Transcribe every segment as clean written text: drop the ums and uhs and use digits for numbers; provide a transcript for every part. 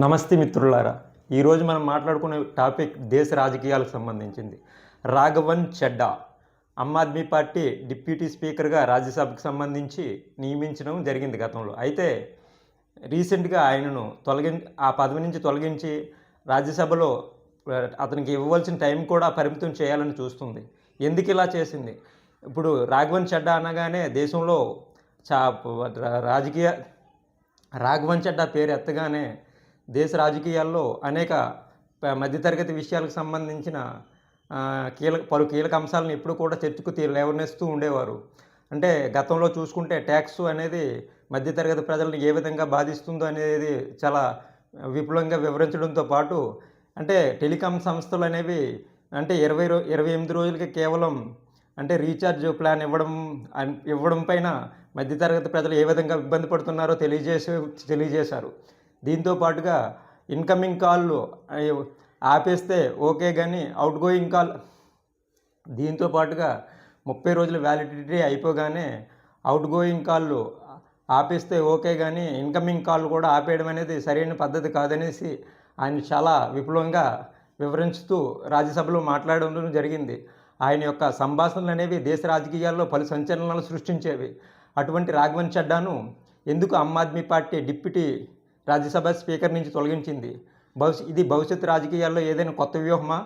నమస్తే మిత్రులారా. ఈరోజు మనం మాట్లాడుకునే టాపిక్ దేశ రాజకీయాలకు సంబంధించింది. రాఘవన్ చెడ్డా ఆమ్ ఆద్మీ పార్టీ డిప్యూటీ స్పీకర్గా రాజ్యసభకు సంబంధించి నియమించడం జరిగింది గతంలో. అయితే రీసెంట్గా ఆయనను ఆ పదవి నుంచి తొలగించి రాజ్యసభలో అతనికి ఇవ్వవలసిన టైం కూడా పరిమితం చేయాలని చూస్తుంది. ఎందుకు ఇలా చేసింది? ఇప్పుడు రాఘవన్ చెడ్డా అనగానే దేశంలో రాజకీయ రాఘవన్ చెడ్డా పేరు ఎత్తగానే దేశ రాజకీయాల్లో అనేక మధ్యతరగతి విషయాలకు సంబంధించిన పలు కీలక అంశాలను ఎప్పుడు కూడా చర్చకు లేవనెస్తూ ఉండేవారు. అంటే గతంలో చూసుకుంటే ట్యాక్స్ అనేది మధ్యతరగతి ప్రజలను ఏ విధంగా బాధిస్తుందో అనేది చాలా విపులంగా వివరించడంతో పాటు, అంటే టెలికాం సంస్థలు అనేవి అంటే 28 రోజులకి కేవలం అంటే రీఛార్జ్ ప్లాన్ ఇవ్వడం పైన మధ్యతరగతి ప్రజలు ఏ విధంగా ఇబ్బంది పడుతున్నారో తెలియజేశారు. దీంతో పాటుగా ఇన్కమింగ్ కాళ్ళు ఆపేస్తే ఓకే, కానీ అవుట్ గోయింగ్ కాల్ దీంతో పాటుగా 30 రోజుల వ్యాలిడిటీ అయిపోగానే అవుట్ గోయింగ్ కాళ్ళు ఆపేస్తే ఓకే, కానీ ఇన్కమింగ్ కాల్ కూడా ఆపేయడం అనేది సరైన పద్ధతి కాదనేసి ఆయన చాలా విపులంగా వివరించుతూ రాజ్యసభలో మాట్లాడడం జరిగింది. ఆయన యొక్క సంభాషణలు అనేవి దేశ రాజకీయాల్లో పలు సంచలనాలు సృష్టించేవి. అటువంటి రాఘవన్ చెడ్డాను ఎందుకు Aam Aadmi party deputy Rajya Sabha speaker నుంచి తొలగించింది? ఇది భవిష్యత్తు రాజకీయాల్లో ఏదైనా కొత్త వ్యూహమా,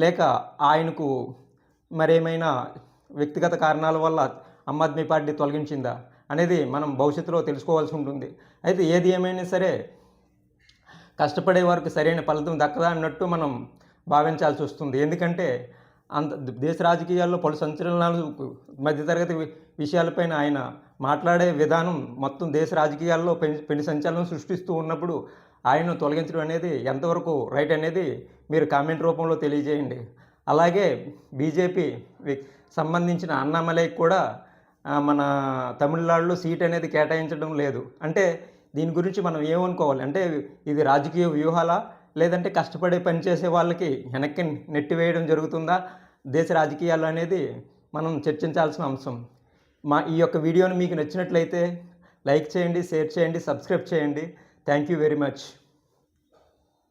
లేక ఆయనకు మరేమైనా వ్యక్తిగత కారణాల వల్ల ఆమ్ ఆద్మీ పార్టీ తొలగించిందా అనేది మనం భవిష్యత్తులో తెలుసుకోవాల్సి ఉంటుంది. అయితే ఏది ఏమైనా సరే కష్టపడే వారికి సరైన ఫలితం దక్కదా అన్నట్టు మనం భావించాల్సి వస్తుంది. ఎందుకంటే దేశ రాజకీయాల్లో పలు సంచలనాలు మధ్యతరగతి విషయాలపైన ఆయన మాట్లాడే విధానం మొత్తం దేశ రాజకీయాల్లో పెను సంచలనం సృష్టిస్తూ ఉన్నప్పుడు ఆయనను తొలగించడం అనేది ఎంతవరకు రైట్ అనేది మీరు కామెంట్ రూపంలో తెలియజేయండి. అలాగే బీజేపీ సంబంధించిన అన్నామలైకి కూడా మన తమిళనాడులో సీట్ అనేది కేటాయించడం లేదు. అంటే దీని గురించి మనం ఏమనుకోవాలి అంటే, ఇది రాజకీయ వ్యూహాలా, లేదంటే కష్టపడే పనిచేసే వాళ్ళకి వెనక్కి నెట్టివేయడం జరుగుతుందా దేశ రాజకీయాలు అనేది మనం చర్చించాల్సిన అంశం. ఈ యొక్క వీడియోని మీకు నచ్చినట్లయితే లైక్ చేయండి, షేర్ చేయండి, సబ్స్క్రైబ్ చేయండి. Thank you very much.